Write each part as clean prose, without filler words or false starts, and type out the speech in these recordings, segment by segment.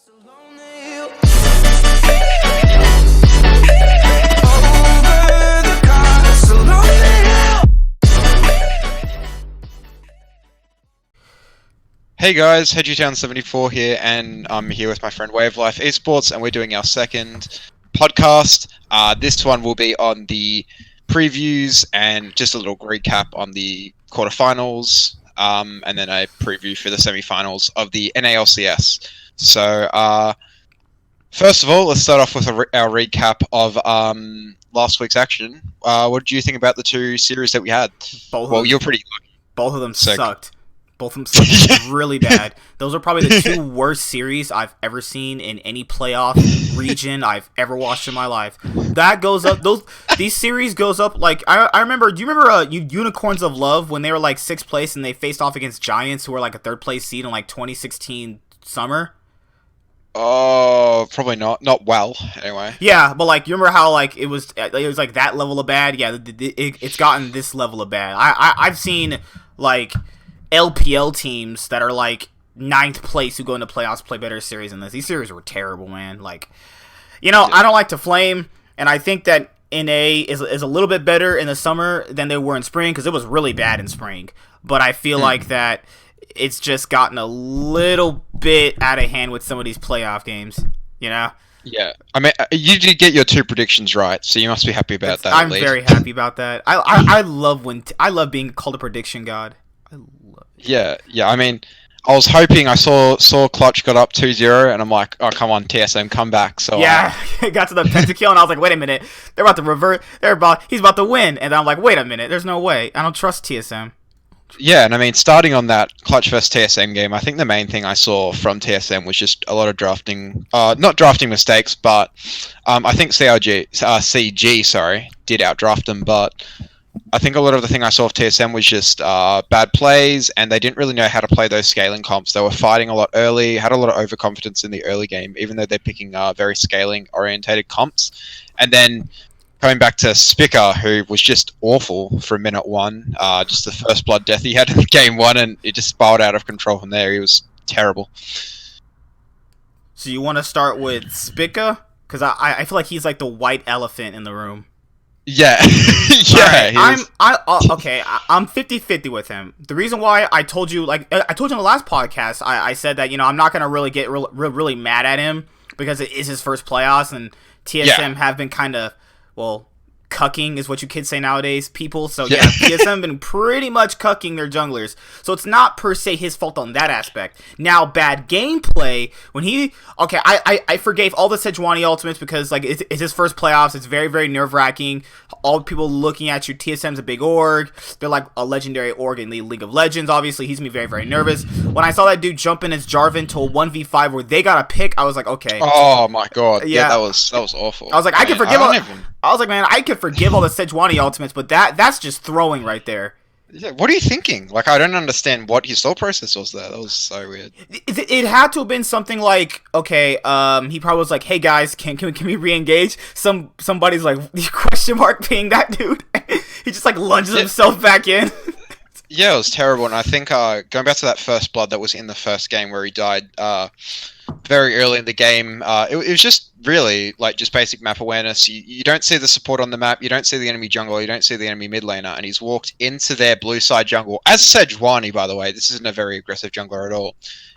Hey guys, HedgyTown74 here, and I'm here with my friend Wavelife Esports, and we're doing our second podcast. This one will be on the previews and just a little recap on the quarterfinals, and then a preview for the semifinals of the NALCS. So, first of all, let's start off with our recap of last week's action. What did you think about the two series that we had? You're pretty lucky. Both of them sucked. Both of them sucked really bad. Those are probably the two worst series I've ever seen in any playoff region I've ever watched in my life. That goes up. These series goes up like I remember. Do you remember Unicorns of Love when they were like 6th place and they faced off against Giants who were like a 3rd place seed in like 2016 summer? Oh, probably not. Not well, anyway. Yeah, but like you remember how like it was like that level of bad. Yeah, it's gotten this level of bad. I've seen like LPL teams that are like 9th place who go into playoffs play better series than this. These series were terrible, man. Like, I don't like to flame, and I think that NA is a little bit better in the summer than they were in spring because it was really bad in spring. But I feel like that it's just gotten a little bit out of hand with some of these playoff games, Yeah, I mean, you did get your 2 predictions right, so you must be happy about that. I'm very happy about that. I love being called a prediction god. I love it. Yeah. I mean, I was hoping I saw Clutch got up 2-0, and I'm like, oh come on, TSM, come back. So yeah, it got to the pentakill, and I was like, wait a minute, they're about to revert. He's about to win, and I'm like, wait a minute, there's no way. I don't trust TSM. Yeah, and I mean, starting on that Clutch vs TSM game, I think the main thing I saw from TSM was just a lot of drafting, not drafting mistakes, but I think CG did outdraft them, but I think a lot of the thing I saw of TSM was just bad plays, and they didn't really know how to play those scaling comps. They were fighting a lot early, had a lot of overconfidence in the early game, even though they're picking very scaling-orientated comps. And then coming back to Spica, who was just awful from minute 1, just the first blood death he had in game 1, and it just spiraled out of control from there. He was terrible. So you want to start with Spica? Because I feel like he's like the white elephant in the room. Yeah. Yeah. Right. I'm 50-50 with him. The reason why I told you, like I told you in the last podcast, I said that, I'm not going to really get really mad at him because it is his first playoffs, and TSM have been kind of, cucking is what you kids say nowadays, people. So yeah, TSM been pretty much cucking their junglers. So it's not per se his fault on that aspect. Now, bad gameplay when I forgave all the Sejuani ultimates because like it's his first playoffs. It's very, very nerve wracking. All people looking at you. TSM's a big org. They're like a legendary org in the League of Legends. Obviously, he's gonna be very, very nervous. When I saw that dude jump in as Jarvan to a 1v5 where they got a pick, I was like, okay. Oh my god. Yeah, that was awful. I was like, I can forgive. I was like, man, I could forgive all the Sejuani ultimates, but that's just throwing right there. Yeah, what are you thinking? Like, I don't understand what his thought process was there. That was so weird. It had to have been something like, okay, he probably was like, hey guys, can we re-engage? Somebody's like, question mark being that dude. He just like lunges himself back in. Yeah, it was terrible, and I think going back to that first blood that was in the first game where he died very early in the game, it was just really like just basic map awareness. You don't see the support on the map, you don't see the enemy jungler, you don't see the enemy mid laner, and he's walked into their blue side jungle, as Sejuani, by the way, this isn't a very aggressive jungler at all,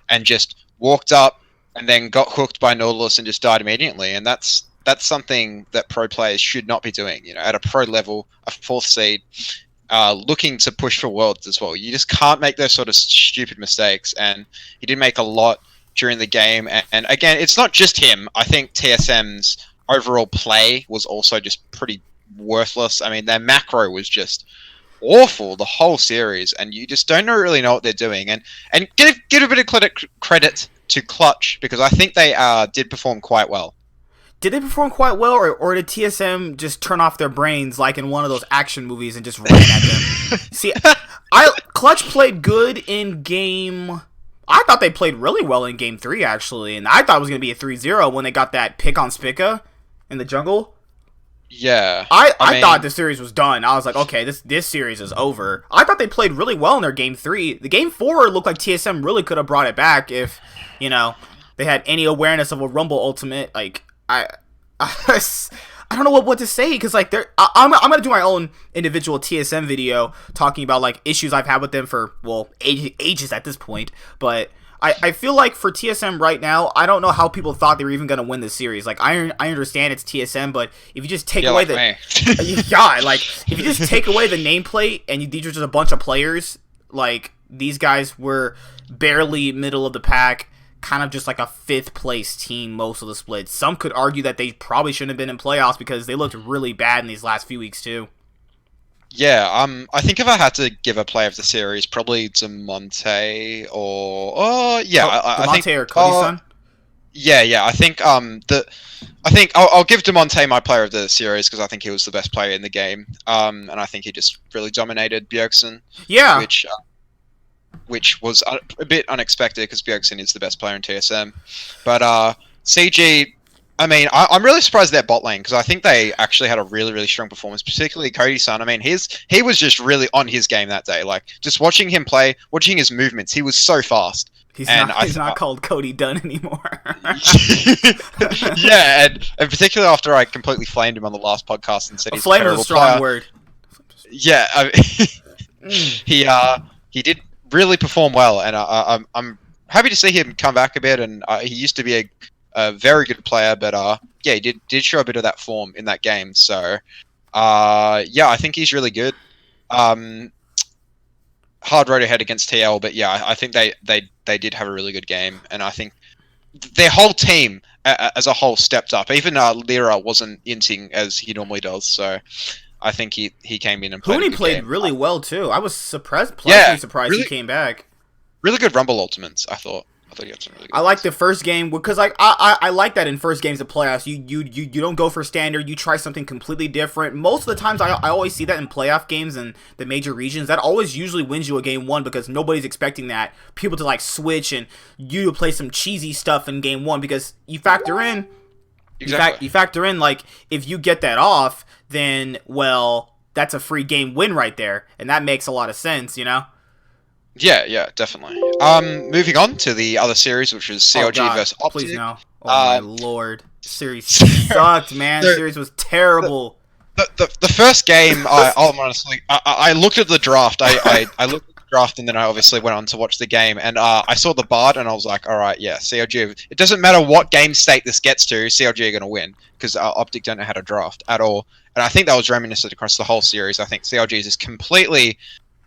and just walked up and then got hooked by Nautilus and just died immediately, and that's something that pro players should not be doing, at a pro level, a 4th seed, looking to push for worlds as well. You just can't make those sort of stupid mistakes, and he did make a lot during the game. And again, it's not just him. I think TSM's overall play was also just pretty worthless. I mean, their macro was just awful the whole series, and you just don't really know what they're doing. And give a bit of credit to Clutch, because I think they did perform quite well. Did they perform quite well, or did TSM just turn off their brains like in one of those action movies and just ran at them? See, Clutch played good in game. I thought they played really well in game 3, actually, and I thought it was going to be a 3-0 when they got that pick on Spica in the jungle. Yeah. I thought the series was done. I was like, okay, this series is over. I thought they played really well in their game 3. The game 4 looked like TSM really could have brought it back if, they had any awareness of a Rumble Ultimate. Like I don't know what to say, because like I'm gonna do my own individual TSM video talking about like issues I've had with them for ages at this point. But I feel like for TSM right now, I don't know how people thought they were even gonna win this series. Like I understand it's TSM, but if you just take away if you just take away the nameplate and these are just a bunch of players, like these guys were barely middle of the pack. Kind of just like a 5th place team most of the splits. Some could argue that they probably shouldn't have been in playoffs because they looked really bad in these last few weeks too. Yeah, I think if I had to give a player of the series, probably Damonte I think Damonte or Cody's son. Yeah. I think I'll give Damonte my player of the series because I think he was the best player in the game. And I think he just really dominated Bjergsen. Yeah. Which was a bit unexpected because Bjergsen is the best player in TSM. But CG, I mean, I'm really surprised their bot lane because I think they actually had a really, really strong performance, particularly Cody's son. I mean, he was just really on his game that day. Like, just watching him play, watching his movements, he was so fast. He's not called Cody Dunn anymore. Yeah, and particularly after I completely flamed him on the last podcast and said he's a terrible is a strong word. Yeah, he did really perform well, and I'm happy to see him come back a bit. And he used to be a very good player, but he did show a bit of that form in that game. So I think he's really good. Hard road ahead against TL, but yeah, I think they did have a really good game, and I think their whole team as a whole stepped up. Even Lyra wasn't inting as he normally does, so I think he came in and played. Huni played really well too. I was surprised he came back. Really good Rumble ultimates, I thought. I thought he had some really good. I like the first game because like I like that in first games of playoffs. You don't go for standard. You try something completely different. Most of the times I always see that in playoff games and the major regions. That always usually wins you a game 1 because nobody's expecting that. People to like switch and you to play some cheesy stuff in game 1 because you factor in. Exactly. You factor in like if you get that off, then well that's a free game win right there, and that makes a lot of sense, you know. Yeah, definitely. Moving on to the other series, which was CLG versus Optic. Please no. Oh my lord. Series sucked, man. The series was terrible. The first game, I looked at the draft. I looked at the draft and then I obviously went on to watch the game. And I saw the Bard and I was like, all right, yeah, CLG. It doesn't matter what game state this gets to, CLG are going to win because Optic don't know how to draft at all. And I think that was reminiscent across the whole series. I think CLG is just completely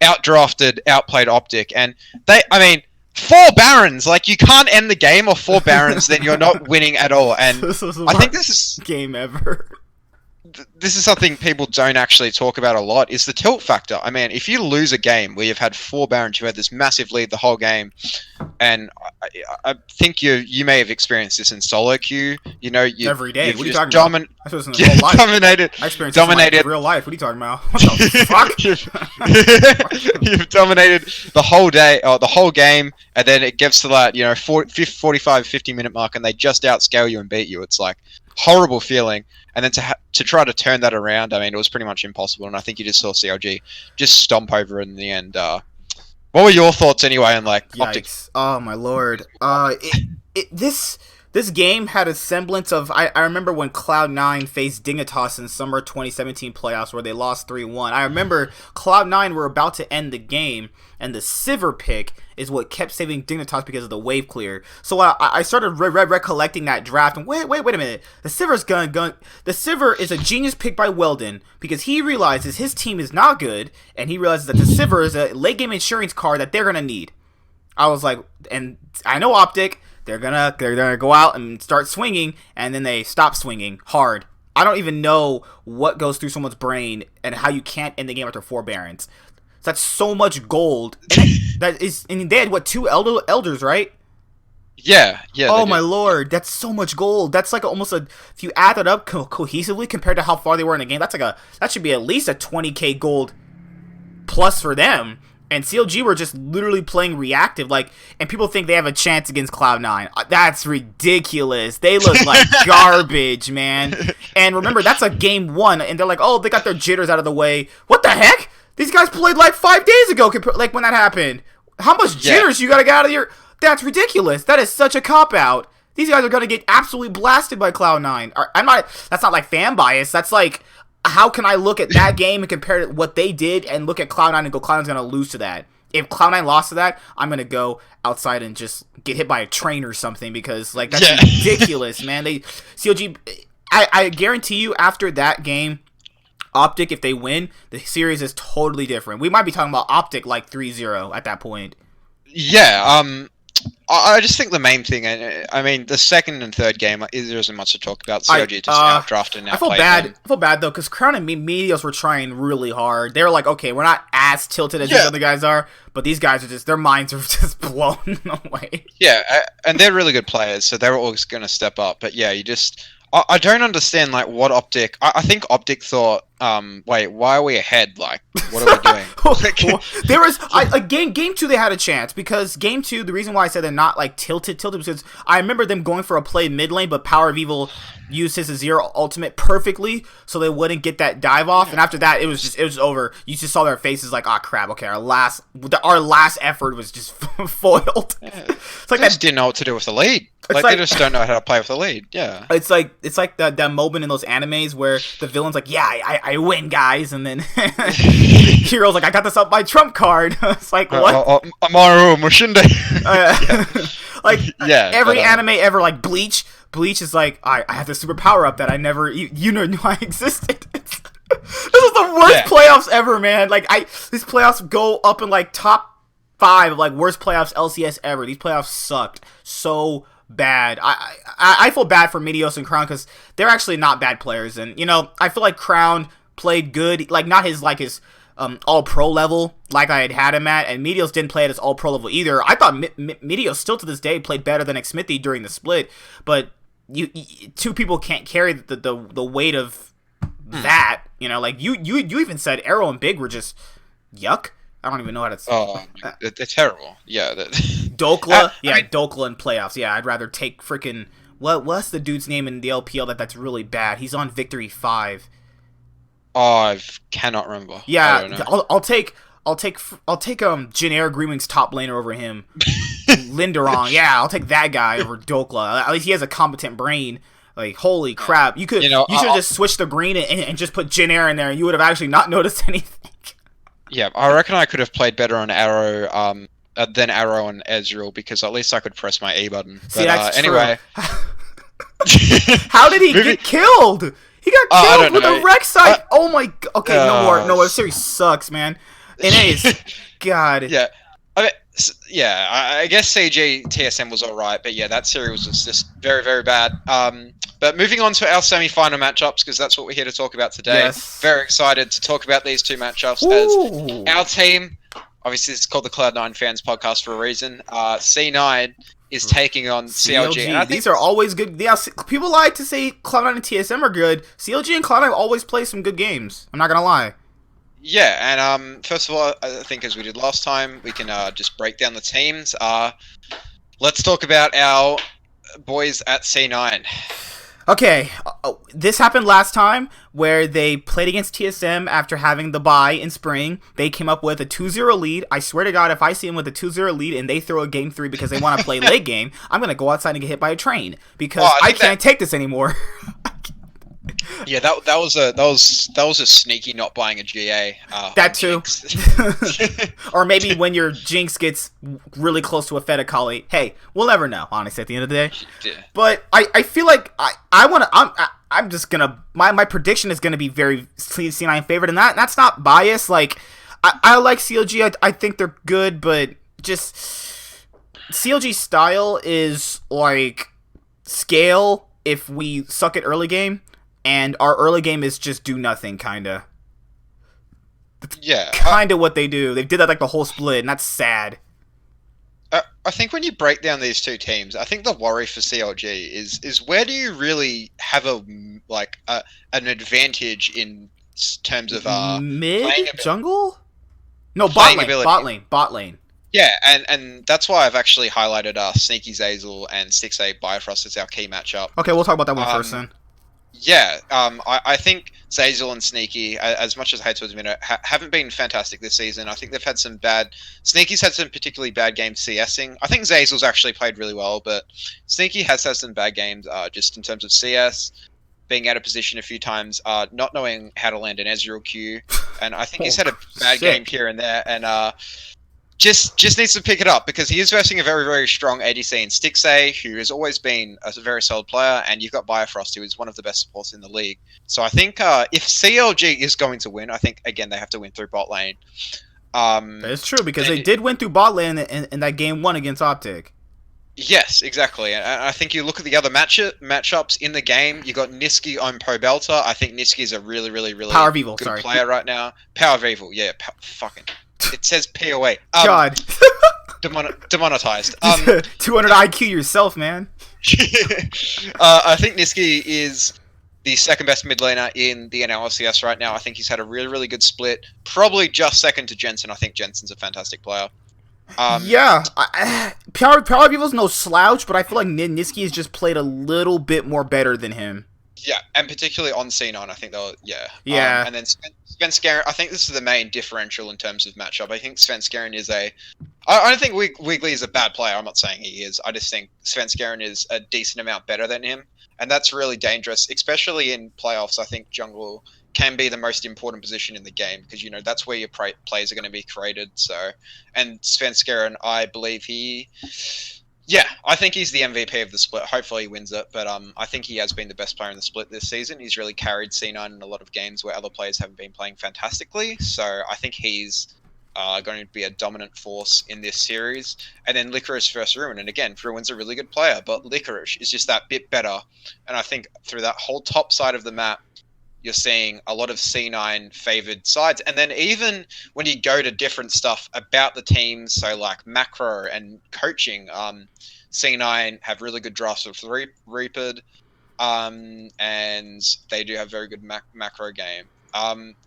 outdrafted, outplayed Optic, and 4 Barons. Like, you can't end the game off 4 Barons, then you're not winning at all. And I think this is game ever. This is something people don't actually talk about a lot, is the tilt factor. I mean, if you lose a game where you've had 4 Barons, you've had this massive lead the whole game, and I think you may have experienced this in solo queue. You know, every day. What are you talking about? I suppose in the whole life. I experienced this in real life. What are you talking about? What the fuck? You've dominated the whole day, or the whole game, and then it gets to that 45, 50-minute mark, and they just outscale you and beat you. It's like horrible feeling. And then to try to turn that around, I mean, it was pretty much impossible. And I think you just saw CLG just stomp over in the end. What were your thoughts anyway on Optic? Oh my lord! This game had a semblance of I remember when Cloud9 faced Dignitas in summer 2017 playoffs where they lost 3-1. I remember Cloud9 were about to end the game, and the Sivir pick is what kept saving Dignitas because of the wave clear. So I started recollecting that draft, and wait a minute. The Sivir is a genius pick by Weldon because he realizes his team is not good, and he realizes that the Sivir is a late game insurance card that they're gonna need. I was like, and I know Optic. They're gonna go out and start swinging, and then they stop swinging hard. I don't even know what goes through someone's brain and how you can't end the game after 4 Barons. That's so much gold. And they had 2 elders, right? Yeah. Oh my lord, that's so much gold. That's like almost if you add that up cohesively compared to how far they were in the game, that should be at least a 20k gold plus for them. And CLG were just literally playing reactive, and people think they have a chance against Cloud9. That's ridiculous. They look like garbage, man. And remember, that's a game 1, and they're like, oh, they got their jitters out of the way. What the heck? These guys played 5 days ago, when that happened. How much jitters you gotta get out of your... That's ridiculous. That is such a cop-out. These guys are gonna get absolutely blasted by Cloud9. That's not like fan bias. That's like, how can I look at that game and compare to what they did and look at Cloud9 and go, Cloud9's gonna lose to that? If Cloud9 lost to that, I'm gonna go outside and just get hit by a train or something, because like that's ridiculous, man. CLG, I guarantee you, after that game, Optic, if they win, the series is totally different. We might be talking about Optic like 3-0 at that point. Yeah, I just think the main thing, I mean, the second and third game, there isn't much to talk about. CLG just outdrafted and outplayed them. I feel bad though, because Crown and Meteos were trying really hard. They were like, okay, we're not as tilted as these other guys are, but these guys are just, their minds are just blown away. Yeah, and they're really good players, so they're always going to step up. But yeah, I don't understand, like, what Optic... I think Optic thought, wait, why are we ahead? Like, what are we doing? There was... Game 2, they had a chance, because Game 2, the reason why I said they're not, like, tilted, because I remember them going for a play mid lane, but Power of Evil used his Azir ultimate perfectly, so they wouldn't get that dive off, and after that, it was over. You just saw their faces like, oh, crap, okay, our last effort was just foiled. Yeah. It's like they just didn't know what to do with the lead. Like, they just don't know how to play with the lead. Yeah. It's like that moment in those animes where the villain's like, yeah, I win, guys, and then hero's like, I got this up my trump card. It's like, what? Amaru Mushinde. Every anime ever, like Bleach is like, I have this super power up that I never knew I existed. This is the worst playoffs ever, man. Like, these playoffs go up in like top 5 of like worst playoffs LCS ever. These playoffs sucked so bad. I feel bad for Meteos and Crown, because they're actually not bad players, and I feel like Crown played good, like not his all pro level like I had him at, and Meteos didn't play at his all pro level either. I thought Meteos still to this day played better than Xmithie during the split, but you two people can't carry the weight of that. Like you even said Arrow and Big were just yuck. I don't even know how to say. Oh, it's terrible. Yeah. Dokla? Dokla in playoffs. Yeah, I'd rather take freaking... What's the dude's name in the LPL that's really bad? He's on Victory 5. Oh, I cannot remember. Yeah, I'll take Jin Greenwing's top laner over him. Linderong. Yeah, I'll take that guy over Dokla. At least he has a competent brain. Like, holy crap. You should have just switched the green and just put Jin in there, and you would have actually not noticed anything. Yeah, I reckon I could have played better on Arrow than Arrow and Ezreal, because at least I could press my E button. But that's anyway. How did he get killed? He got killed with a Rek'Sai. Oh my god. Okay, no more. This series sucks, man. Anyways, God. Yeah. I guess CG TSM was alright, but yeah, that series was just very, very bad. But moving on to our semi-final matchups, because that's what we're here to talk about today. Yes. Very excited to talk about these two matchups. As our team, obviously it's called the Cloud9 Fans Podcast for a reason, C9 is taking on CLG. And I think these are always good. Yeah, people like to say Cloud9 and TSM are good. CLG and Cloud9 always play some good games. I'm not going to lie. Yeah, and first of all, I think as we did last time, we can just break down the teams. Let's talk about our boys at C9. Okay, this happened last time where they played against TSM after having the bye in spring. They came up with a 2-0 lead. I swear to God, if I see them with a 2-0 lead and they throw a game 3 because they want to play late game, I'm going to go outside and get hit by a train because I can't take this anymore. Yeah, that was a sneaky not buying a GA. That too. Or maybe when your Jinx gets really close to a Fed Akali. Hey, we'll never know, honestly, at the end of the day. Yeah. But I feel like I'm just gonna my prediction is gonna be very C9 favored, and that's not biased. Like I like CLG. I think they're good, but just CLG's style is like scale if we suck at early game. And our early game is just do nothing, kinda. Yeah. Kinda what they do. They did that like the whole split, and that's sad. I think when you break down these two teams, I think the worry for CLG is where do you really have an advantage in terms of mid jungle? No, bot lane. Yeah, and that's why I've actually highlighted Sneaky Zazel and 6A Bifrost as our key matchup. Okay, we'll talk about that one first then. Yeah, I think Zeyzal and Sneaky, as much as I hate to admit it, haven't been fantastic this season. I think they've had some bad. Sneaky's had some particularly bad games CSing. I think Zeyzal's actually played really well, but Sneaky has had some bad games just in terms of CS, being out of position a few times, not knowing how to land an Ezreal Q, and I think he's had a bad game here and there, and just needs to pick it up because he is versing a very, very strong ADC in Stixxay, who has always been a very solid player, and you've got Bifrost, who is one of the best supports in the league. So I think if CLG is going to win, I think, again, they have to win through bot lane. It's true, because they did win through bot lane in that game 1 against Optic. Yes, exactly. And I think you look at the other matchups in the game, you got Nisqy on Pobelta. I think Nisqy is a really, really, really good player right now. Power of Evil, yeah, fucking... It says POA. God. Demonetized. 200 IQ yourself, man. I think Nisqy is the second best mid laner in the NLCS right now. I think he's had a really, really good split. Probably just second to Jensen. I think Jensen's a fantastic player. Yeah. Power of Evil's no slouch, but I feel like Nisqy has just played a little bit more better than him. Yeah, and particularly on C9, I think they'll, Yeah. And then Svenskeren, I think this is the main differential in terms of matchup. I think Svenskeren is I don't think Wiggly is a bad player. I'm not saying he is. I just think Svenskeren is a decent amount better than him. And that's really dangerous, especially in playoffs. I think jungle can be the most important position in the game because, that's where your plays are going to be created. So, and Svenskeren, I believe I think he's the MVP of the split. Hopefully he wins it, but I think he has been the best player in the split this season. He's really carried C9 in a lot of games where other players haven't been playing fantastically. So I think he's going to be a dominant force in this series. And then Licorice versus Ruin. And again, Ruin's a really good player, but Licorice is just that bit better. And I think through that whole top side of the map, you're seeing a lot of C9 favored sides. And then even when you go to different stuff about the teams, so like macro and coaching, C9 have really good drafts of Reaper, and they do have very good macro game.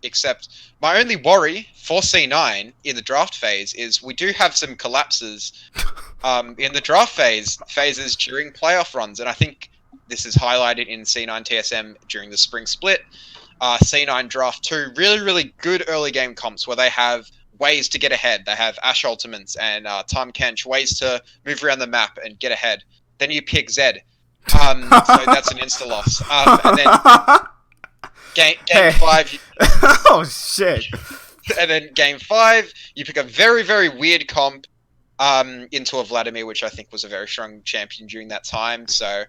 Except my only worry for C9 in the draft phase is we do have some collapses in the draft phases during playoff runs. And I think this is highlighted in C9 TSM during the spring split. C9 draft 2 really, really good early game comps where they have ways to get ahead. They have Ashe ultimates and Tahm Kench, ways to move around the map and get ahead. Then you pick Zed. So that's an insta-loss. And then game 5... Oh, shit. And then game 5, you pick a very, very weird comp into a Vladimir, which I think was a very strong champion during that time. So...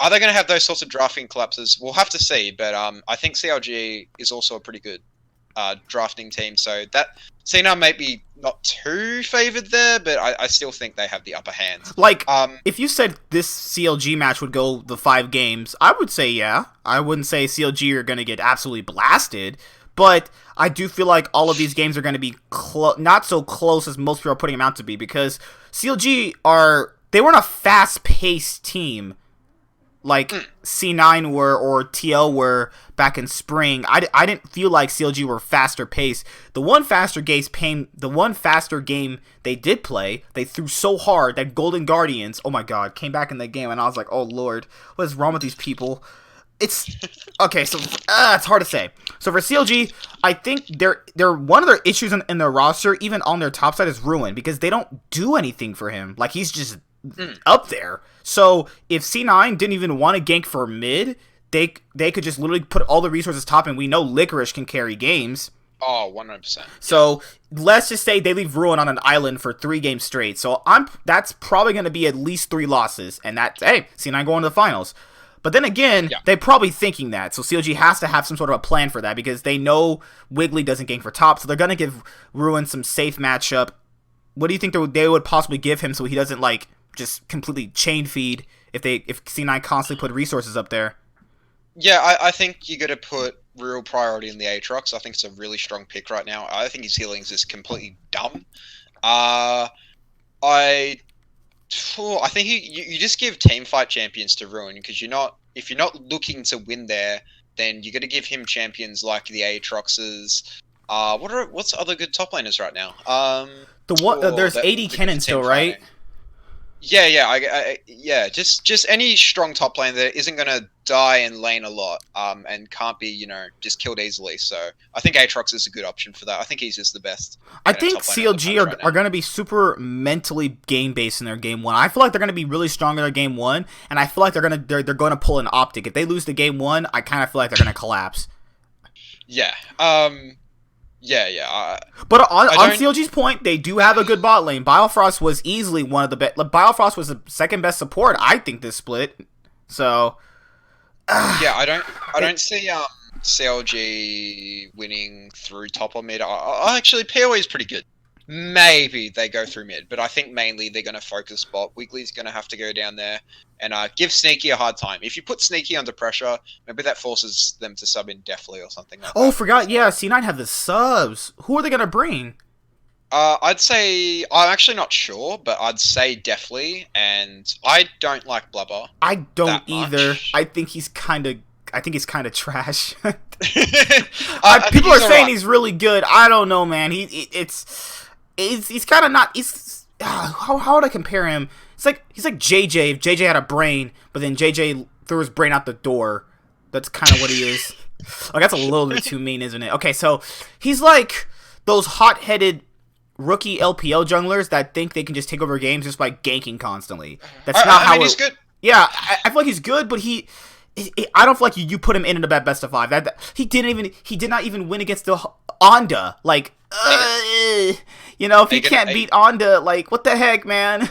are they going to have those sorts of drafting collapses? We'll have to see, but I think CLG is also a pretty good drafting team, so that C9 may be not too favoured there, but I still think they have the upper hand. Like, if you said this CLG match would go the 5 games, I would say yeah. I wouldn't say CLG are going to get absolutely blasted, but I do feel like all of these games are going to be not so close as most people are putting them out to be, because CLG they weren't a fast-paced team like C9 were or TL were back in spring. I didn't feel like CLG were faster paced. The one faster game they did play, they threw so hard that Golden Guardians, oh my god, came back in the game, and I was like, oh lord, what is wrong with these people? It's okay, so it's hard to say. So for CLG, I think they're one of their issues in their roster, even on their top side, is Ruin, because they don't do anything for him. Like, he's just up there. So if C9 didn't even want to gank for mid, they could just literally put all the resources top, and we know Licorice can carry games. Oh, 100%. So let's just say they leave Ruin on an island for 3 games straight. So that's probably going to be at least 3 losses, and C9 going to the finals. But then again, they're probably thinking that. So CLG has to have some sort of a plan for that, because they know Wiggly doesn't gank for top, so they're going to give Ruin some safe matchup. What do you think they would possibly give him so he doesn't just completely chain feed if C9 constantly put resources up there? Yeah, I think you got to put real priority in the Aatrox. I think it's a really strong pick right now. I think his healing is just completely dumb. I think you just give team fight champions to Ruin, because if you're not looking to win there, then you got to give him champions like the Aatroxes. What's other good top laners right now? There's AD Kennen still, right? Yeah. Just any strong top lane that isn't gonna die in lane a lot, and can't be, just killed easily. So I think Aatrox is a good option for that. I think he's just the best. I think CLG are going to be super mentally game based in their game one. I feel like they're going to be really strong in their game one, and I feel like they're going to pull an Optic. If they lose the game one, I kind of feel like they're going to collapse. Yeah. Yeah. But on CLG's point, they do have a good bot lane. Biofrost was easily one of the best. Biofrost was the second best support, I think, this split. So, yeah, I don't see CLG winning through top or mid. Actually, PoE is pretty good. Maybe they go through mid, but I think mainly they're going to focus bot. Weekly's going to have to go down there and give Sneaky a hard time. If you put Sneaky under pressure, maybe that forces them to sub in Deftly or something like that. Oh, forgot. Yeah, C9 have the subs. Who are they going to bring? I'd say, I'm actually not sure, but I'd say Deftly, and I don't like Blubber. I don't either. I think he's kind of trash. People are saying he's really good. I don't know, man. He's kind of not. How would I compare him? He's like JJ. If JJ had a brain, but then JJ threw his brain out the door. That's kind of what he is. Like, that's a little bit too mean, isn't it? Okay, so he's like those hot-headed rookie LPL junglers that think they can just take over games just by ganking constantly. That's not how he's good. Yeah, I feel like he's good, but I don't feel like you put him in a best of 5. He did not even win against the Onda. Like, if he can't beat Onda, like, what the heck, man?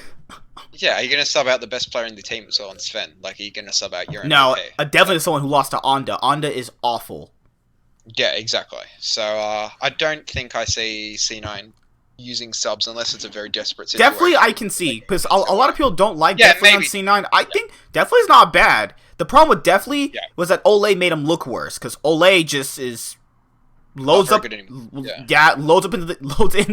Yeah, are you gonna sub out the best player in the team as well on Sven? Like, are you gonna sub out your MVP? No, definitely someone who lost to Onda. Onda is awful. Yeah, exactly. So I don't think I see C9 using subs unless it's a very desperate situation. Definitely I can see, because a lot of people don't like Deftly on C9. I think Deftly's not bad. The problem with Deftly was that Olay made him look worse, because Olay just is loads into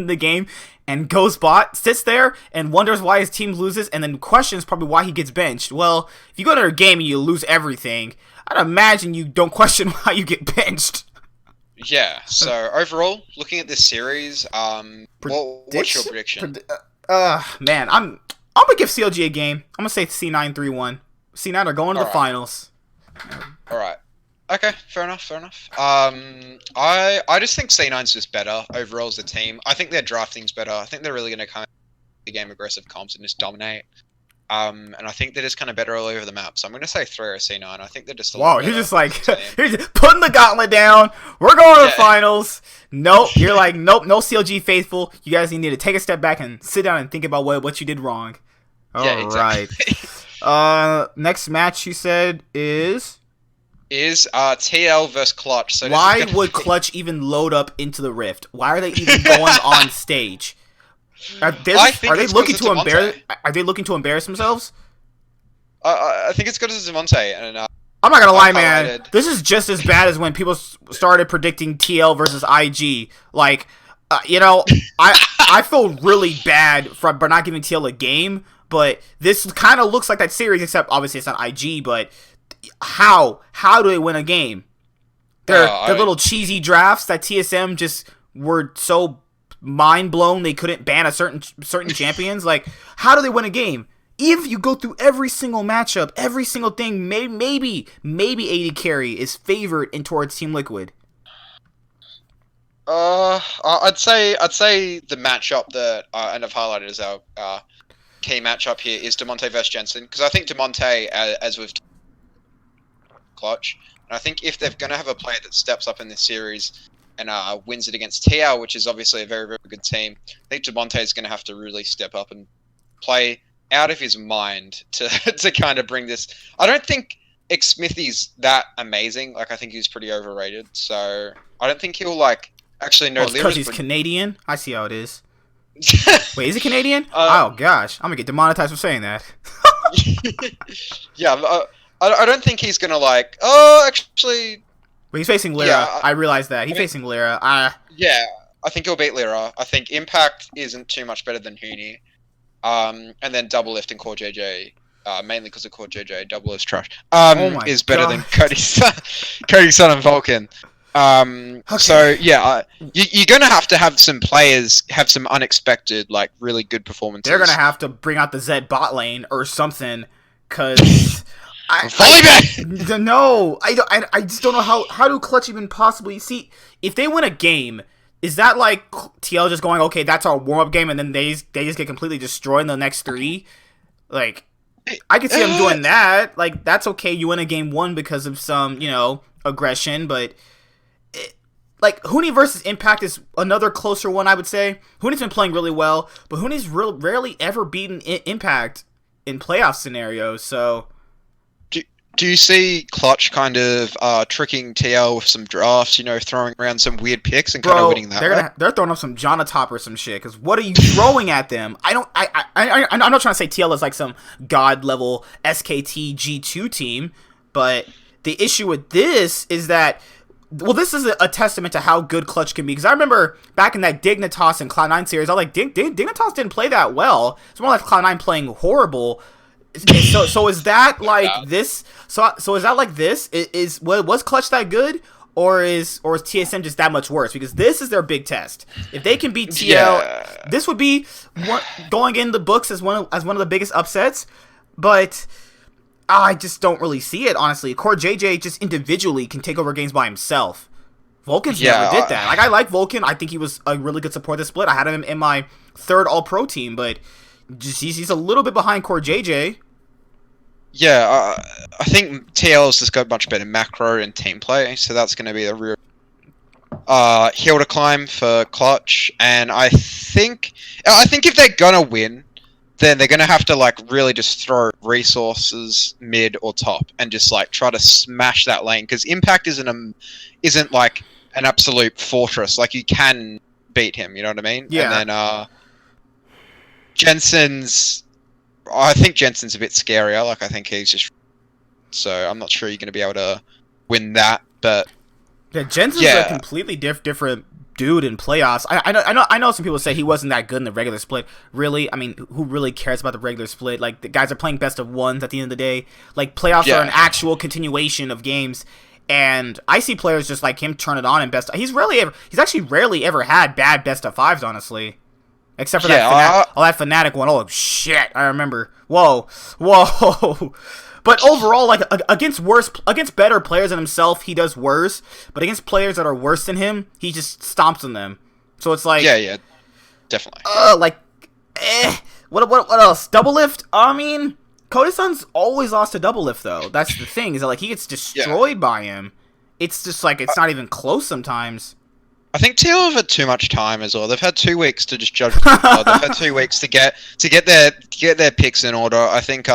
the game and goes bot, sits there and wonders why his team loses, and then questions probably why he gets benched. Well, if you go to a game and you lose everything, I'd imagine you don't question why you get benched. Yeah, so overall, looking at this series, what's your prediction? Man, I'm gonna give CLG a game. I'm gonna say C9 3-1. C9 are going to the finals. Alright. Okay, fair enough. I just think C9's just better overall as a team. I think their drafting's better. I think they're really gonna come the game aggressive comps and just dominate. And I think they're just kind of better all over the map. So I'm going to say 3 or C9. I think they're just you're just like, he's putting the gauntlet down. We're going to the finals. Nope. You're like, nope, no CLG faithful. You guys need to take a step back and sit down and think about what you did wrong. All right. Next match, you said, is TL versus Clutch. So why would Clutch even load up into the Rift? Why are they even going on stage? Are they looking to embarrass themselves? I think it's good as Demonte, and I'm not gonna lie, man. This is just as bad as when people started predicting TL versus IG. Like, I feel really bad for not giving TL a game, but this kind of looks like that series, except obviously it's not IG. But how do they win a game? They're little cheesy drafts that TSM just were so mind blown they couldn't ban a certain champions. Like, how do they win a game? If you go through every single matchup, every single thing, maybe AD carry is favored in towards Team Liquid. I'd say the matchup that and I've highlighted as our key matchup here is Demonte versus Jensen, because I think Demonte, as we've Clutch, and I think if they're going to have a player that steps up in this series and wins it against TL, which is obviously a very, very good team, I think Demonte is going to have to really step up and play out of his mind to kind of bring this. I don't think Xsmithy's that amazing. Like, I think he's pretty overrated. So I don't think he'll actually know. Because he's Canadian. I see how it is. Wait, is he Canadian? Oh gosh, I'm gonna get demonetized for saying that. Yeah, I don't think he's gonna actually. Well, he's facing Lyra. Yeah, I realize that. He's facing Lyra. Yeah, I think he'll beat Lyra. I think Impact isn't too much better than Huni. And then Double Lift and Core JJ, mainly because of Core JJ. Double is trash. Is better than Cody's Son and Vulcan. So yeah, you're gonna have to have some players have some unexpected, like really good performances. They're gonna have to bring out the Zed bot lane or something, cause no, I just don't know how do Clutch even possibly see if they win a game. Is that like TL just going, okay, that's our warm up game, and then they just get completely destroyed in the next 3? Like, I could see them doing that. Like, that's okay. You win a game 1 because of some, aggression, but like Huni versus Impact is another closer one, I would say. Huni's been playing really well, but Huni's rarely ever beaten Impact in playoff scenarios. So, do you see Clutch kind of tricking TL with some drafts? Throwing around some weird picks and kind of winning that. They're throwing up some Jonatop or some shit. Because what are you throwing at them? I'm not trying to say TL is like some god level SKT G2 team, but the issue with this is that. Well, this is a testament to how good Clutch can be. Because I remember back in that Dignitas and Cloud9 series, I was like, Dignitas didn't play that well. It's more like Cloud9 playing horrible. So is that like this? So is that like this? Was Clutch that good? Or is TSM just that much worse? Because this is their big test. If they can beat TL, this would be going in the books as one of the biggest upsets. But I just don't really see it, honestly. CoreJJ just individually can take over games by himself. Vulcan's never did that. Like, I like Vulcan. I think he was a really good support this split. I had him in my 3rd All-Pro team, but he's a little bit behind CoreJJ. Yeah, I think TL's just got much better macro and team play, so that's going to be the real hill to climb for Clutch. And I think if they're going to win, then they're going to have to, like, really just throw resources mid or top and just, like, try to smash that lane. Because Impact isn't, like, an absolute fortress. Like, you can beat him, you know what I mean? Yeah. And then, I think Jensen's a bit scarier. Like, I think he's just... So, I'm not sure you're going to be able to win that, but... Yeah, Jensen's a completely different dude in playoffs. I know some people say he wasn't that good in the regular split. Really, I mean, who really cares about the regular split? Like, the guys are playing best of ones at the end of the day. Like, playoffs are an actual continuation of games, and I see players just like him turn it on in best. He's actually rarely ever had bad best of 5s, honestly, except for that Fnatic one. Oh shit, I remember. Whoa. But overall, like, against better players than himself, he does worse. But against players that are worse than him, he just stomps on them. So it's like... Yeah, definitely. What else? Double lift? I mean, Kodasun's always lost to double lift, though. That's the thing, is that, like, he gets destroyed by him. It's just, like, it's not even close sometimes. I think TL have had too much time as well. They've had 2 weeks to just judge. They've had 2 weeks to get their picks in order. I think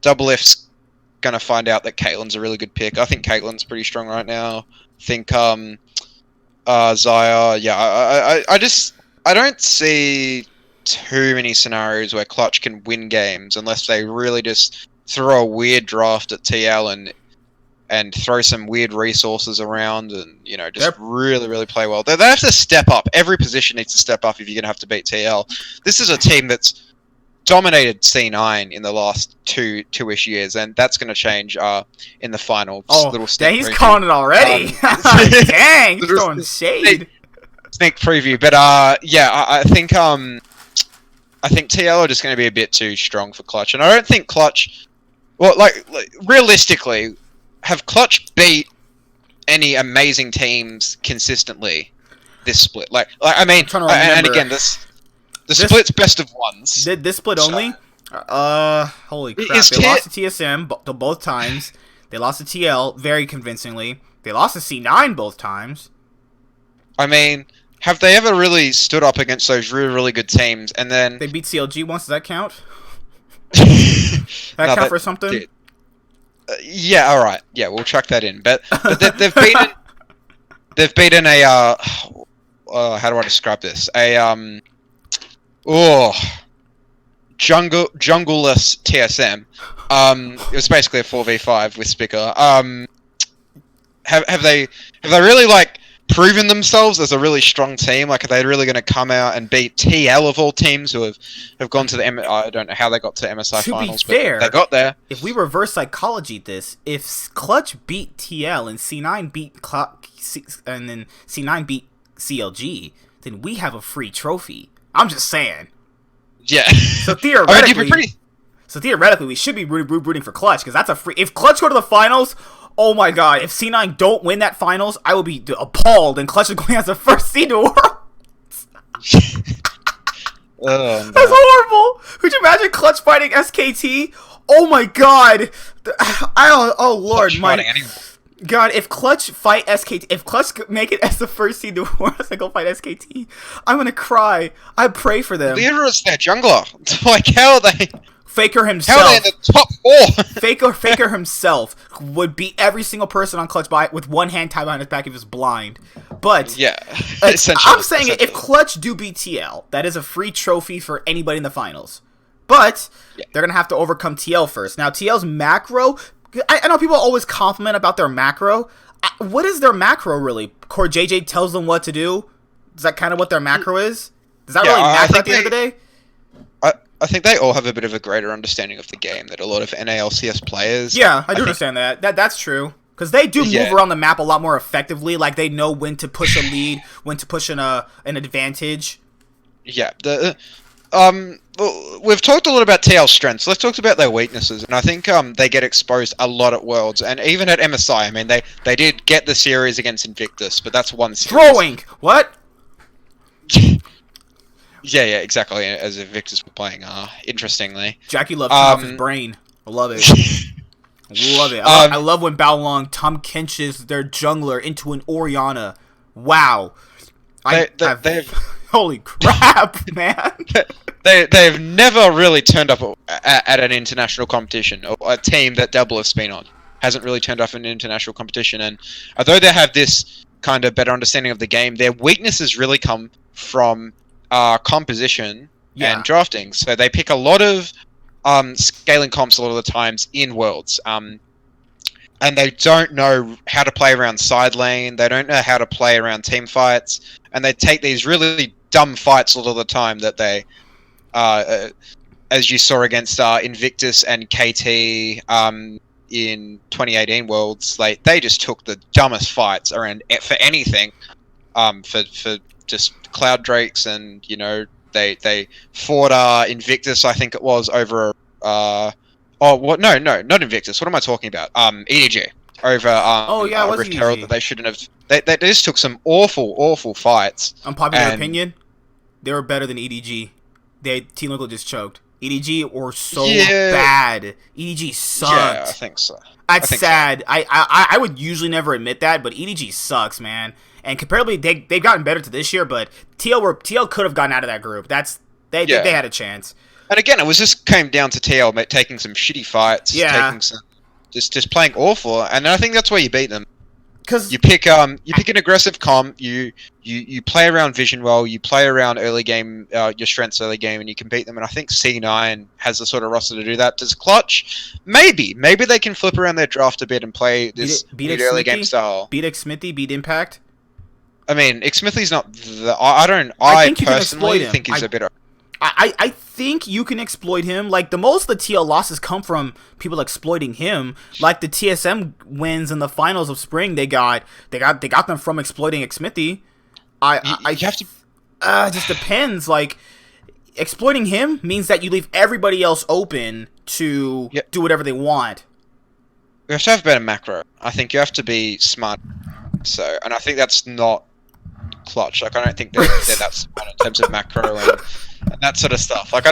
double lift's gonna find out that Caitlyn's a really good pick. I think Caitlyn's pretty strong right now. I think Xayah, I don't see too many scenarios where Clutch can win games unless they really just throw a weird draft at TL and throw some weird resources around and just really play well. They have to step up. Every position needs to step up if you're gonna have to beat TL. This is a team that's dominated C9 in the last two-ish years, and that's going to change in the final. Dang, he's calling it already. Dang, he's throwing shade. Sneak preview, but I think TL are just going to be a bit too strong for Clutch, and I don't think Clutch. Well, like realistically, have Clutch beat any amazing teams consistently this split? Like I mean, and again The split's best of ones. This split only? Holy crap. They lost to TSM both times. They lost to TL very convincingly. They lost to C9 both times. I mean, have they ever really stood up against those really good teams and then... They beat CLG once, does that count? That count for something? Yeah, alright. Yeah, we'll chuck that in. But they've beaten... They've beaten a... how do I describe this? Jungleless TSM. It was basically a 4v5 with Spicker. Have they really like proven themselves as a really strong team. Like, are they really going to come out and beat TL of all teams who have gone to the I don't know how they got to MSI finals, but they got there. If we reverse psychology this, if Clutch beat TL and C9 beat and then C9 beat CLG, then we have a free trophy. I'm just saying. Yeah. So theoretically, we should be rooting for Clutch, because that's a free. If Clutch go to the finals, oh my god! If C9 don't win that finals, I will be appalled. And Clutch is going as the first seed to Worlds. Oh, no. That's horrible. Could you imagine Clutch fighting SKT? Oh my god! Oh lord, God, if Clutch fight SKT, if Clutch make it as the first seed to Worlds and go fight SKT, I'm gonna cry. I pray for them. Leader's their jungler. Like, how are they? Faker himself. How are they in the top 4? Faker himself would beat every single person on Clutch with one hand tied behind his back if he was blind. But yeah, I'm saying if Clutch do beat TL, that is a free trophy for anybody in the finals. But they're gonna have to overcome TL first. Now TL's macro. I know people always compliment about their macro. What is their macro really? Core JJ tells them what to do. Is that kind of what their macro is? Does that really matter at the end of the day? I think they all have a bit of a greater understanding of the game than a lot of NALCS players. Yeah, I do understand that. That's true. Because they do move around the map a lot more effectively. Like, they know when to push a lead, when to push an advantage. Yeah. We've talked a lot about TL's strengths. Let's talk about their weaknesses. And I think they get exposed a lot at Worlds. And even at MSI, I mean, they did get the series against Invictus, but that's one series. Throwing! What? Yeah, exactly. As Invictus were playing, interestingly. Jackie loves off his brain. I love it. Love it. I love when Baolong Kenches their jungler into an Orianna. Wow. Holy crap, man. They've never really turned up at an international competition. Or a team that Double have been on hasn't really turned up in an international competition. And although they have this kind of better understanding of the game, their weaknesses really come from composition and drafting. So they pick a lot of scaling comps a lot of the times in Worlds. And they don't know how to play around side lane. They don't know how to play around team fights. And they take these really dumb fights a lot of the time that they, as you saw against Invictus and KT in 2018 Worlds, they just took the dumbest fights around for anything, for just Cloud Drakes, and they fought Invictus, I think it was, over no, not Invictus. What am I talking about? EDG over Rift Herald that they shouldn't have. They just took some awful fights. Unpopular opinion, they were better than EDG. Team Liquid just choked. EDG were so bad. EDG sucked. Yeah, I think so. That's sad. So. I would usually never admit that, but EDG sucks, man. And comparably, they've gotten better to this year, but TL could have gotten out of that group. They had a chance. And again, it was just came down to TL taking some shitty fights, taking some, just playing awful, and I think that's where you beat them. Because you pick an aggressive comp, you play around vision well, you play around early game, your strengths early game, and you can beat them. And I think C9 has the sort of roster to do that. Does Clutch? Maybe they can flip around their draft a bit and play this early game style. Beat Xmithy, beat Impact. I mean, Xmithy's not. I personally think he's a bit. I think you can exploit him. Like, the most the TL losses come from people exploiting him. Like the TSM wins in the finals of spring, they got them from exploiting Xmithy. It just depends. Like, exploiting him means that you leave everybody else open to do whatever they want. You have to have better macro. I think you have to be smart. So, and I think that's not Clutch. Like, I don't think they're that smart in terms of macro and that sort of stuff. Like,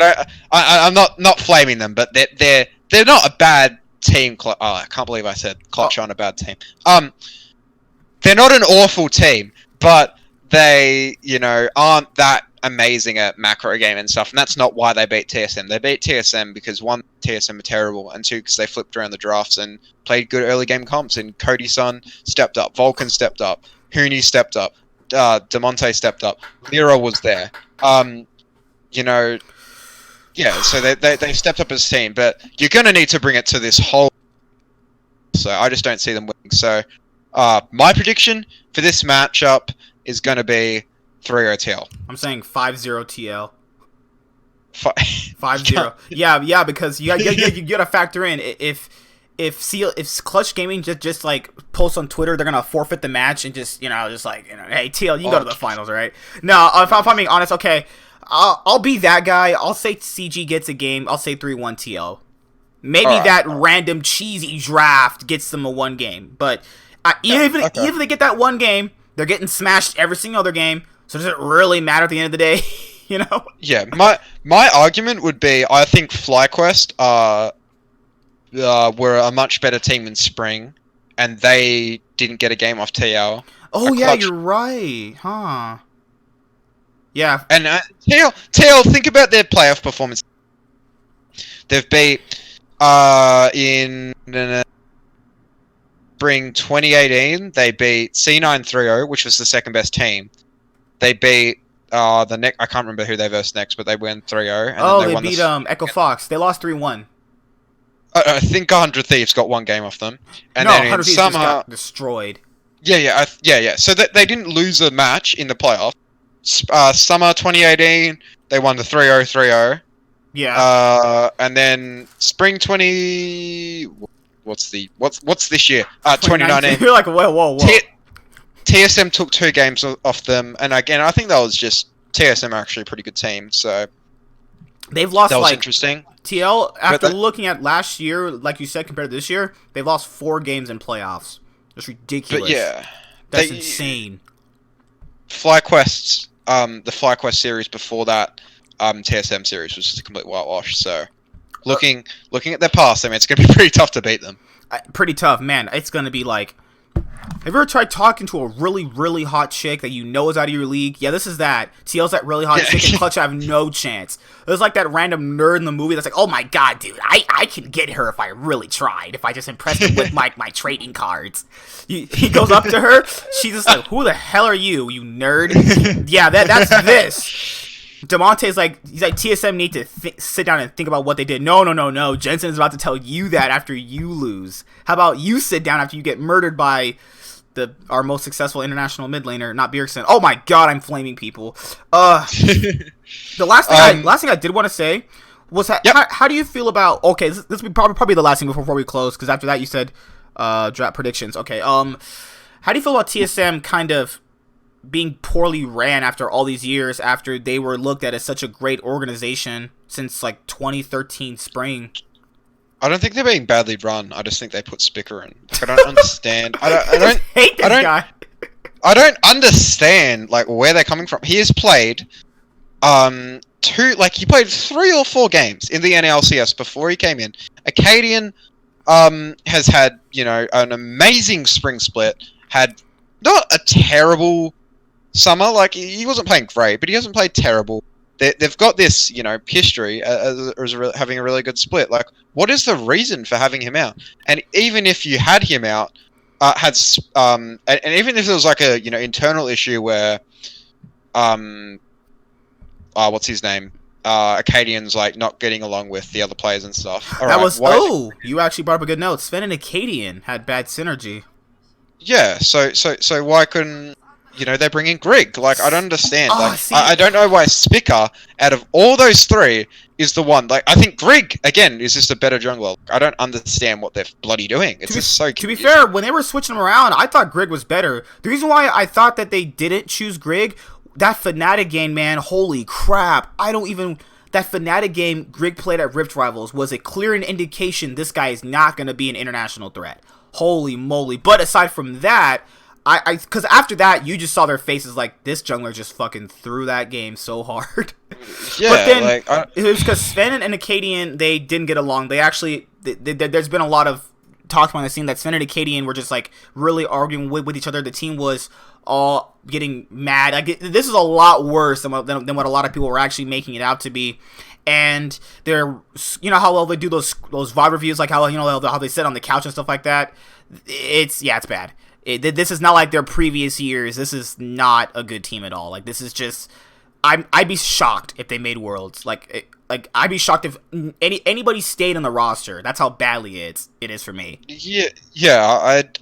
I'm not flaming them, but they're not a bad team. I can't believe I said Clutch aren't a bad team. They're not an awful team, but they aren't that amazing at macro game and stuff, and that's not why they beat TSM. They beat TSM because one, TSM are terrible, and two, because they flipped around the drafts and played good early game comps. And Cody Sun stepped up, Vulcan stepped up, Huni stepped up, Demonte stepped up, Lira was there. So they stepped up as a team, but you're going to need to bring it to this whole. So I just don't see them winning. So My prediction for this matchup is going to be 3-0 TL. I'm saying 5-0 TL. 5-0. 5-0. Yeah, because you gotta factor in if Clutch Gaming just like posts on Twitter, they're gonna forfeit the match and just hey TL, you go to the finals, right? No, if I'm being honest, okay, I'll be that guy. I'll say CG gets a game. I'll say 3-1 TL. Maybe that random cheesy draft gets them a 1 game, but even if they get that 1 game, they're getting smashed every single other game. So does it really matter at the end of the day? You know? Yeah, my argument would be I think FlyQuest were a much better team in Spring, and they didn't get a game off TL. Oh yeah, you're right, huh? Yeah. And TL, think about their playoff performance. They've beat in Spring 2018. They beat C9 3-0, which was the second best team. They beat I can't remember who they versed next, but they win 3-0. And they beat Echo Fox. They lost 3-1. I think 100 Thieves got 1 game off them, and no, then 100 Thieves just got destroyed. Yeah. So they didn't lose a match in the playoff. Summer 2018, they won the 3-0 3-0. Yeah. And then Spring 20. What's this year? 2019. You're like whoa. TSM took 2 games off them, and again, I think that was just TSM are actually a pretty good team. So they've lost. That was interesting. TL after looking at last year, like you said, compared to this year, they've lost 4 games in playoffs. That's ridiculous. But yeah, that's insane. FlyQuest, the FlyQuest series before that, TSM series was just a complete whitewash. So looking at their past, I mean, it's gonna be pretty tough to beat them. Pretty tough, man. It's gonna be like. Have you ever tried talking to a really, really hot chick that you know is out of your league? Yeah, this is that. TL's that really hot chick, and Clutch have no chance. There's like that random nerd in the movie that's like, oh my god, dude, I can get her if I really tried, if I just impressed her with my trading cards. He goes up to her, she's just like, who the hell are you nerd? Yeah, that's this. Demonte's like, he's like, TSM need to sit down and think about what they did. No. Jensen is about to tell you that after you lose. How about you sit down after you get murdered by our most successful international mid laner, not Bjergsen. Oh my god, I'm flaming people. The last thing I did want to say was how do you feel about? Okay, this will be probably the last thing before we close, because after that you said draft predictions. Okay, how do you feel about TSM kind of being poorly ran after all these years, after they were looked at as such a great organization since like 2013 spring? I don't think they're being badly run. I just think they put Spicker in. I don't understand. I don't hate this guy. I don't understand like where they're coming from. He has played he played 3 or 4 games in the NLCS before he came in. Acadian has had, an amazing spring split, had not a terrible summer. Like, he wasn't playing great, but he hasn't played terrible. They've got this, history as having a really good split. Like, what is the reason for having him out? And even if you had him out, and even if there was like a internal issue where, what's his name? Acadian's like not getting along with the other players and stuff. You actually brought up a good note. Sven and Acadian had bad synergy. Yeah, so why couldn't they bring in Grig? Like, I don't understand. I don't know why Spicker, out of all those 3, is the one. Like, I think Grig, again, is just a better jungler. I don't understand what they're bloody doing. It's just so confusing. To be fair, when they were switching them around, I thought Grig was better. The reason why I thought that they didn't choose Grig, that Fnatic game, man, holy crap. That Fnatic game Grig played at Rift Rivals was a clear indication this guy is not going to be an international threat. Holy moly. But aside from that, because after that, you just saw their faces like, this jungler just fucking threw that game so hard. Yeah, but then, it was because Sven and Acadian, they didn't get along. They actually, there's been a lot of talk behind the scene that Sven and Acadian were just like really arguing with each other. The team was all getting mad. This is a lot worse than what a lot of people were actually making it out to be. And they're, how they do those VOD reviews, like how they sit on the couch and stuff like that. It's bad. This is not like their previous years. This is not a good team at all. Like, this is just, I'd be shocked if they made Worlds. Like, like I'd be shocked if anybody stayed on the roster. That's how badly it is for me. Yeah.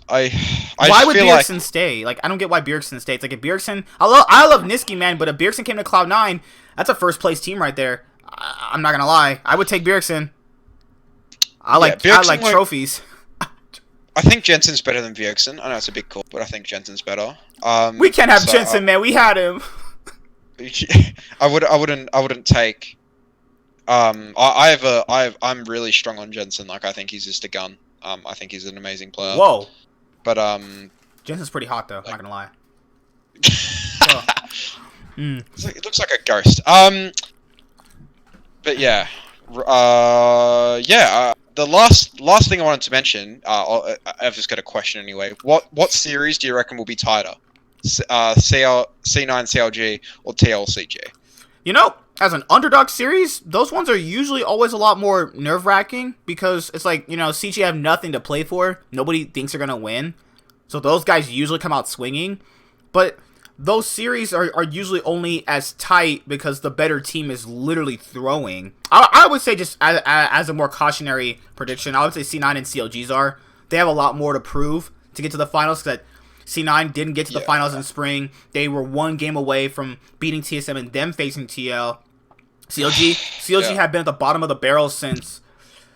Why would Bjergsen stay? Like, I don't get why Bjergsen stays. Like, if Bjergsen, I love Niski, man, but if Bjergsen came to Cloud9, that's a first place team right there. I'm not gonna lie, I would take Bjergsen. I like trophies. I think Jensen's better than Bjergsen. I know it's a big call, but I think Jensen's better. We can't have Jensen, man. We had him. I wouldn't take. I'm really strong on Jensen. Like, I think he's just a gun. I think he's an amazing player. Whoa. But Jensen's pretty hot though. Like, not gonna lie. It looks like a ghost. But yeah. The last thing I wanted to mention, I've just got a question anyway. What series do you reckon will be tighter? C9 CLG or TLCG? You know, as an underdog series, those ones are usually always a lot more nerve-wracking because it's like, you know, CG have nothing to play for. Nobody thinks they're going to win. So those guys usually come out swinging. But those series are usually only as tight because the better team is literally throwing. I would say, just as a more cautionary prediction, I would say C9 and CLGs are. They have a lot more to prove to get to the finals, because C9 didn't get to the finals in spring. They were one game away from beating TSM and them facing TL. CLG had been at the bottom of the barrel since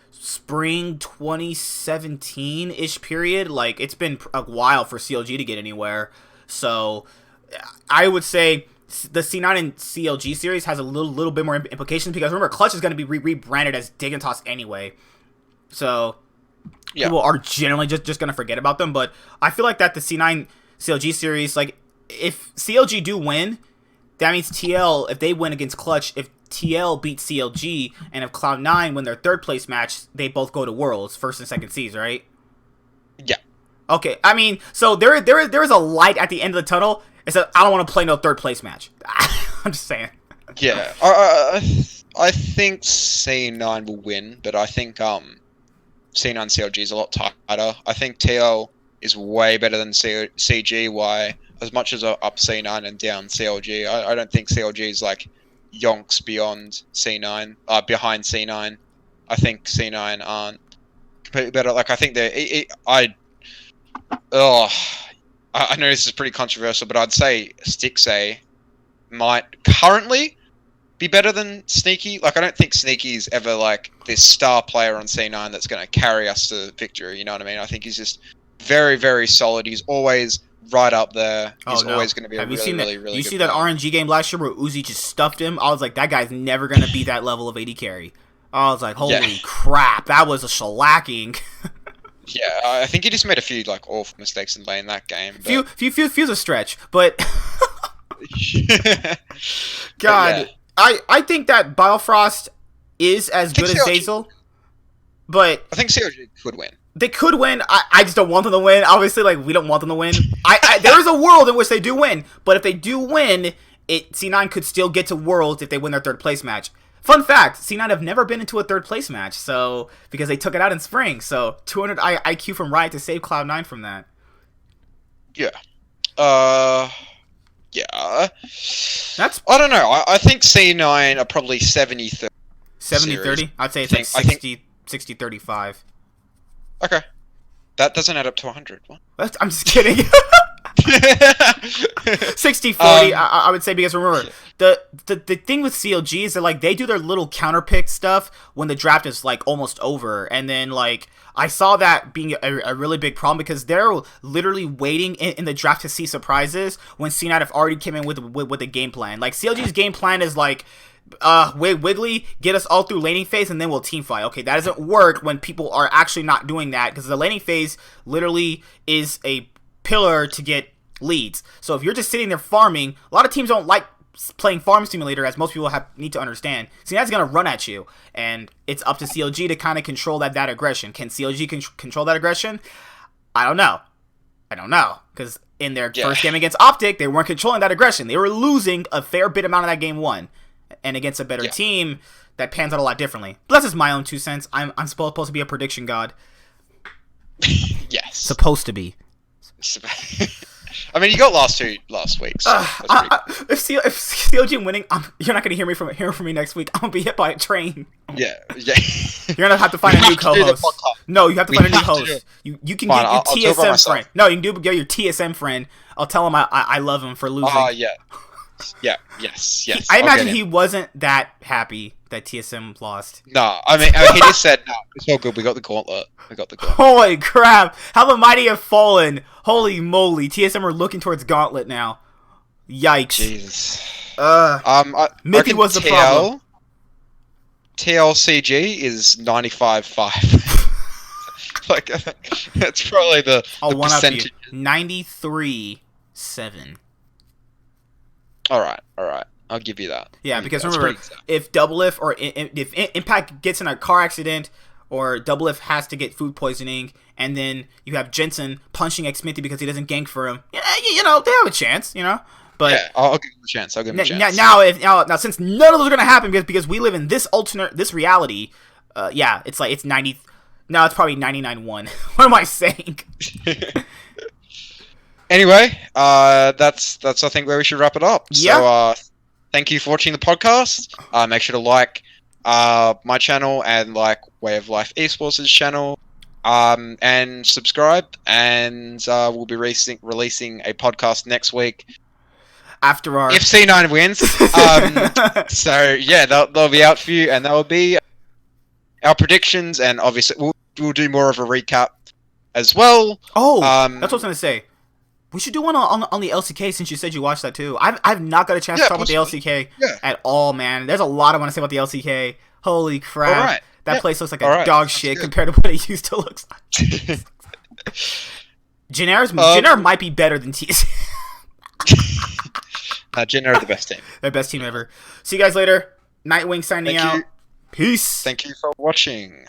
spring 2017-ish period. Like, it's been a while for CLG to get anywhere. So I would say the C9 and CLG series has a little bit more implications, because remember, Clutch is going to be rebranded as Dignitas anyway. So people are generally just going to forget about them. But I feel like that the C9 CLG series, like, if CLG do win, that means TL, if they win against Clutch, if TL beats CLG, and if Cloud9 win their third place match, they both go to Worlds, first and second seeds, right? Yeah. Okay, I mean, so there is a light at the end of the tunnel. It's that I don't want to play no third place match. I'm just saying. Yeah, I think C9 will win, but I think C9 CLG is a lot tighter. I think TL is way better than CG. Why? As much as up C9 and down CLG, I don't think CLG is like yonks beyond C9, behind C9. I think C9 aren't completely better. Like, I think I know this is pretty controversial, but I'd say Stixxay might currently be better than Sneaky. Like, I don't think Sneaky is ever like this star player on C9 that's going to carry us to victory. You know what I mean? I think he's just very, very solid. He's always right up there. He's always going to be a really, really good player. You see that RNG game last year where Uzi just stuffed him? I was like, that guy's never going to be that level of AD carry. I was like, holy crap, that was a shellacking. Yeah, I think he just made a few like awful mistakes in lane that game. But... Few's a stretch, but God, I think that Biofrost is as good as Zeyzal, but I think CLG could win. They could win. I just don't want them to win. Obviously, like, we don't want them to win. There is a world in which they do win, but if they do win, C9 could still get to Worlds if they win their third place match. Fun fact, C9 have never been into a third place match, so because they took it out in spring. So 200 IQ from Riot to save Cloud9 from that. Yeah. Yeah. That's... I don't know. I think C9 are probably 70-30. 70-30? I'd say it's like 60-35. Okay. That doesn't add up to 100. What? I'm just kidding. 60-40, I would say, because remember, the thing with CLG is that, like, they do their little counter pick stuff when the draft is, like, almost over, and then, like, I saw that being a really big problem, because they're literally waiting in the draft to see surprises when C9 have already came in with a game plan. Like, CLG's game plan is, like, Wiggly, get us all through laning phase, and then we'll team fight. Okay, that doesn't work when people are actually not doing that, because the laning phase literally is a pillar to get leads. So if you're just sitting there farming, a lot of teams don't like playing Farm Simulator, as most people need to understand. C9's going to run at you, and it's up to CLG to kind of control that aggression. Can CLG control that aggression? I don't know, because in their first game against Optic, they weren't controlling that aggression. They were losing a fair bit amount of that game one, and against a better team, that pans out a lot differently. But that's just my own 2 cents. I'm supposed to be a prediction god. Yes. Supposed to be. I mean, you got last week. So if COG winning, you're not gonna hear from me next week. I'm gonna be hit by a train. Yeah. You're gonna have to find a new co-host. No, you have to find a new host. You can get your TSM friend. No, you can get your TSM friend. I'll tell him I love him for losing. Yeah. Yes. I imagine he wasn't that happy that TSM lost. No, I mean he just said, no, it's all good. We got the gauntlet. Holy crap! How the mighty have fallen! Holy moly! TSM are looking towards gauntlet now. Yikes! Jesus. Miffy was the problem. TLCG is 95.5. Like that's probably the percentage. 93.7. All right. I'll give you that. Yeah, because remember, if Doublelift or if Impact gets in a car accident, or Doublelift has to get food poisoning, and then you have Jensen punching Xmithy because he doesn't gank for him, they have a chance, But yeah, I'll give him a chance. Now, since none of those are gonna happen because we live in this reality, it's 90. No, it's probably 99-1. What am I saying? Anyway, that's I think where we should wrap it up. Yeah. So, thank you for watching the podcast. Make sure to like my channel and like Way of Life Esports' channel, and subscribe. And we'll be releasing a podcast next week after our if C9 wins. So yeah, they'll be out for you, and that will be our predictions. And obviously, we'll do more of a recap as well. Oh, that's what I was gonna say. We should do one on the LCK since you said you watched that too. I've not got a chance to talk about the LCK at all, man. There's a lot I want to say about the LCK. Holy crap. All right. That place looks like a dog shit compared to what it used to look like. Jenner might be better than TSM. Jenner are the best team. They're the best team ever. See you guys later. Nightwing signing out. Peace. Thank you for watching.